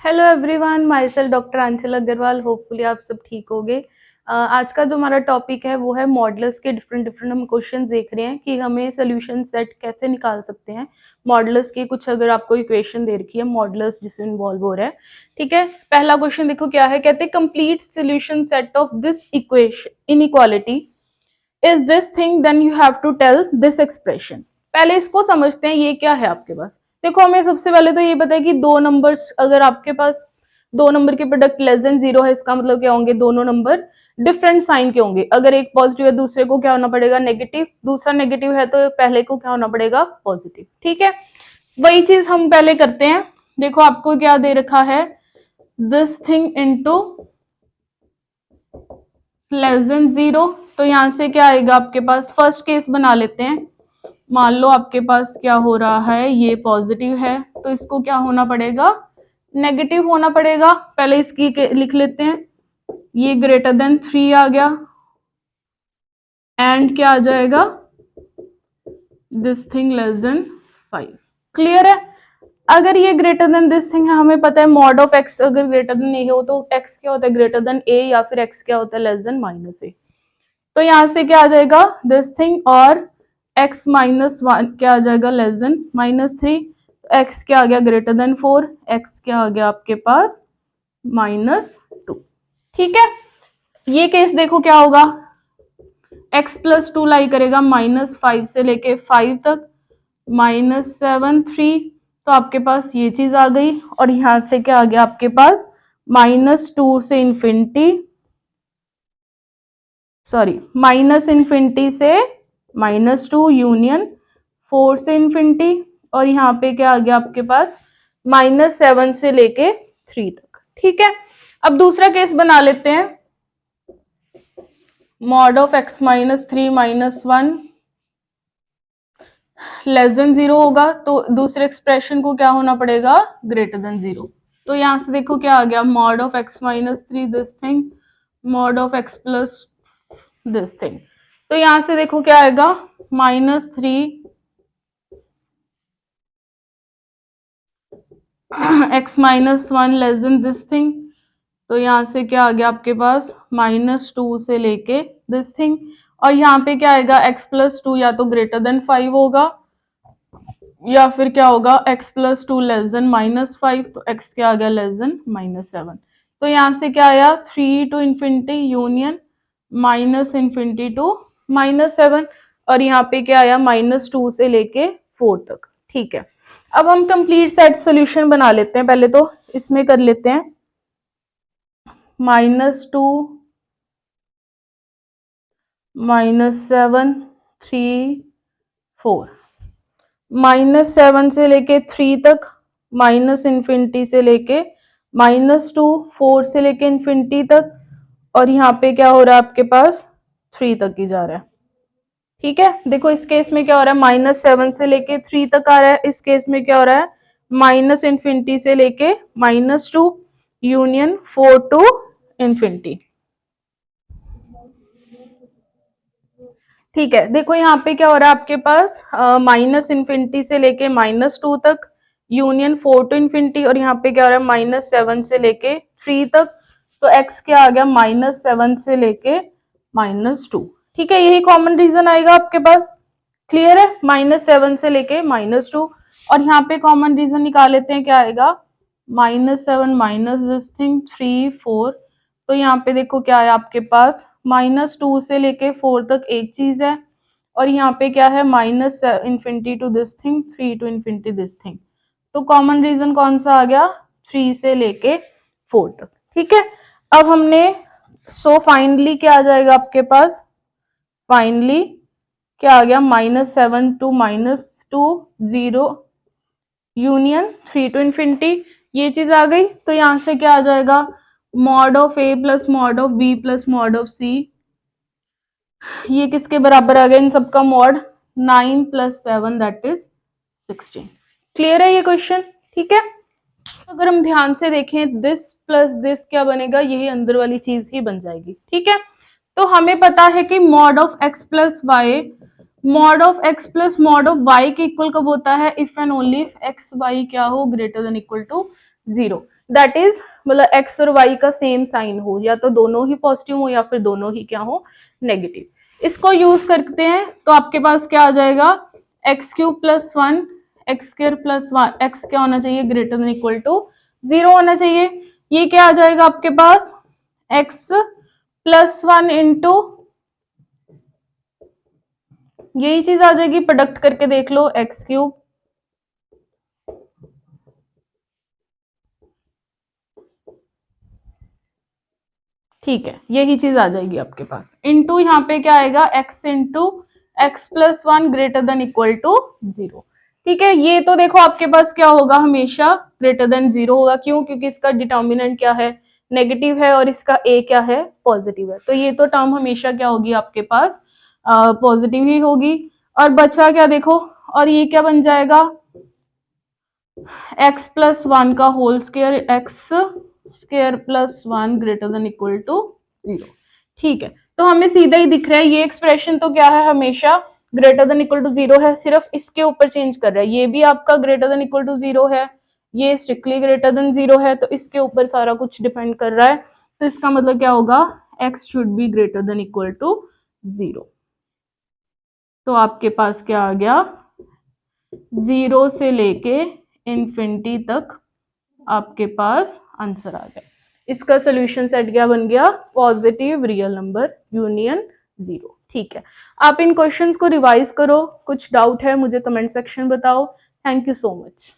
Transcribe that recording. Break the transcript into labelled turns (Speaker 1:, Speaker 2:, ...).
Speaker 1: Hello everyone, myself doctor Aanchal Agarwal. Hopefully आप सब ठीक होंगे। आज का जो हमारा टॉपिक है वो है मॉडल्स के डिफरेंट हम क्वेश्चन देख रहे हैं कि हमें सोल्यूशन सेट कैसे निकाल सकते हैं मॉडल्स के। कुछ अगर आपको इक्वेशन दे रखी है मॉडल्स जिसमें इन्वॉल्व हो रहा है, ठीक है। पहला क्वेश्चन देखो क्या है, कहते हैं complete solution set of this equation inequality is this thing, then you have to tell this expression. पहले इसको समझते हैं, ये क्या है आपके पास। देखो हमें सबसे पहले तो ये पता है कि दो नंबर्स, अगर आपके पास दो नंबर के प्रोडक्ट लेस देन जीरो है, इसका मतलब क्या होंगे, दोनों नंबर डिफरेंट साइन के होंगे। अगर एक पॉजिटिव है दूसरे को क्या होना पड़ेगा, नेगेटिव। दूसरा नेगेटिव है तो पहले को क्या होना पड़ेगा, पॉजिटिव। ठीक है, वही चीज हम पहले करते हैं। देखो आपको क्या दे रखा है, this thing into less than zero. तो यहां से क्या आएगा आपके पास, फर्स्ट केस बना लेते हैं। मान लो आपके पास क्या हो रहा है, ये पॉजिटिव है तो इसको क्या होना पड़ेगा, नेगेटिव होना पड़ेगा। पहले इसकी लिख लेते हैं, ये ग्रेटर देन 3 आ गया एंड क्या आ जाएगा, this thing less than 5। Clear है। अगर ये ग्रेटर देन दिस थिंग है, हमें पता है मॉड ऑफ एक्स अगर ग्रेटर देन ए हो तो एक्स क्या होता है, ग्रेटर देन ए, या फिर एक्स क्या होता है, लेस देन माइनस ए। तो यहां से क्या आ जाएगा, दिस थिंग, और x माइनस वन क्या आ जाएगा, लेस देन -3। x क्या आ गया, ग्रेटर देन 4, x क्या आ गया आपके पास -2। ठीक है, ये केस देखो क्या होगा, x प्लस 2 लाई करेगा -5 से लेके 5 तक, -7 3। तो आपके पास ये चीज आ गई, और यहां से क्या आ गया आपके पास, -2 से इंफिनिटी, सॉरी माइनस इंफिनिटी से -2 यूनियन 4 से इंफिनिटी, और यहाँ पे क्या आ गया आपके पास, -7 से लेके 3 तक। ठीक है, अब दूसरा केस बना लेते हैं। Mod of x minus 3 minus 1 less than 0 होगा, तो दूसरे एक्सप्रेशन को क्या होना पड़ेगा, ग्रेटर देन 0। तो यहां से देखो क्या आ गया, mod of x minus 3 this thing, mod of x plus this thing. तो यहां से देखो क्या आएगा, -3 x minus 1 less than this thing. तो यहां से क्या आ गया आपके पास, -2 से लेके दिस थिंग, और यहाँ पे क्या आएगा, x प्लस 2 या तो ग्रेटर देन 5 होगा, या फिर क्या होगा, x प्लस 2 लेस देन -5। तो x क्या आ गया, लेस देन -7। तो यहां से क्या आया, 3 to infinity union -infinity to -7, और यहाँ पे क्या आया, -2 से लेके 4 तक। ठीक है, अब हम कंप्लीट सेट सोल्यूशन बना लेते हैं। पहले तो इसमें कर लेते हैं, -2 -7 3 4, -7 से लेके 3 तक, माइनस इंफिनिटी से लेके -2, 4 से लेके इंफिनिटी तक, और यहाँ पे क्या हो रहा है आपके पास, 3 तक ही जा रहा है। ठीक है, देखो इस केस में क्या हो रहा है, -7 से लेके 3 तक आ रहा है। इस केस में क्या हो रहा है, माइनस इंफिनिटी से लेके -2 यूनियन 4 टू इंफिनिटी। ठीक है, देखो यहाँ पे क्या हो रहा है आपके पास, माइनस इंफिनिटी से लेके -2 तक यूनियन 4 टू इंफिनिटी, और यहाँ पे क्या हो रहा है, -7 से लेके 3 तक। तो x क्या आ गया, -7 से लेके -2। ठीक है, यही कॉमन रीजन आएगा आपके पास। क्लियर है, -7 से लेके -2, और यहाँ पे कॉमन रीजन निकाल लेते हैं, क्या आएगा, -7 माइनस दिस थिंग 3 4। तो यहाँ पे देखो क्या है आपके पास, -2 से लेके 4 तक एक चीज है, और यहाँ पे क्या है, minus infinity to this thing 3 to infinity this thing. तो कॉमन रीजन कौन सा आ गया, 3 से लेके 4 तक। ठीक है, अब हमने, सो फाइनली क्या आ जाएगा आपके पास, फाइनली क्या आ गया, -7 टू -2 0 यूनियन 3 टू इंफिनिटी, ये चीज आ गई। तो यहां से क्या आ जाएगा, mod of a plus mod of b plus mod of c, ये किसके बराबर आ गया, इन सबका मॉड 9 + 7 दैट इज 16। क्लियर है ये क्वेश्चन। ठीक है, अगर हम ध्यान से देखें, दिस प्लस दिस क्या बनेगा, यही अंदर वाली चीज ही बन जाएगी। ठीक है, तो हमें पता है कि mod of x plus y, mod of x plus mod of y के इक्वल कब होता है, if and only if x y क्या हो, greater than equal to 0। That is मतलब एक्स और वाई का सेम साइन हो, या तो दोनों ही पॉजिटिव हो या फिर दोनों ही क्या हो, नेगेटिव। इसको यूज करते हैं तो आपके पास क्या आ जाएगा, x cube plus one x square plus one, x क्या होना चाहिए, ग्रेटर देन इक्वल टू 0 होना चाहिए। ये क्या आ जाएगा आपके पास, एक्स प्लस वन इंटू, यही चीज आ जाएगी, प्रोडक्ट करके देख लो, एक्स क्यूब ठीक है, यही चीज आ जाएगी आपके पास, इंटू यहाँ पे क्या आएगा, x into x plus one greater than equal to 0। ठीक है, ये तो देखो आपके पास क्या होगा, हमेशा ग्रेटर देन 0 होगा, क्यों, क्योंकि इसका डिटर्मिनेंट क्या है, नेगेटिव है, और इसका ए क्या है, पॉजिटिव है, तो ये तो टर्म हमेशा क्या होगी आपके पास, पॉजिटिव ही होगी। और बचा क्या देखो, और ये क्या बन जाएगा, एक्स प्लस वन का whole square, x square plus one greater than equal to 0। ठीक है, तो हमें सीधा ही दिख रहा है, ये एक्सप्रेशन तो क्या है, हमेशा ग्रेटर देन इक्वल टू 0 है, सिर्फ इसके ऊपर चेंज कर रहा है, ये भी आपका ग्रेटर देन इक्वल टू 0 है, ये स्ट्रिक्टली ग्रेटर देन 0 है, तो इसके ऊपर सारा कुछ डिपेंड कर रहा है, तो इसका मतलब क्या होगा, x should be greater than equal to 0। तो आपके पास क्या आ गया, 0 से लेके इन्फिनिटी तक आपके पास आंसर आ गया। इसका सोल्यूशन सेट क्या बन गया, पॉजिटिव रियल नंबर यूनियन 0। ठीक है, आप इन क्वेश्चंस को रिवाइज करो, कुछ डाउट है मुझे कमेंट सेक्शन बताओ। Thank you so much.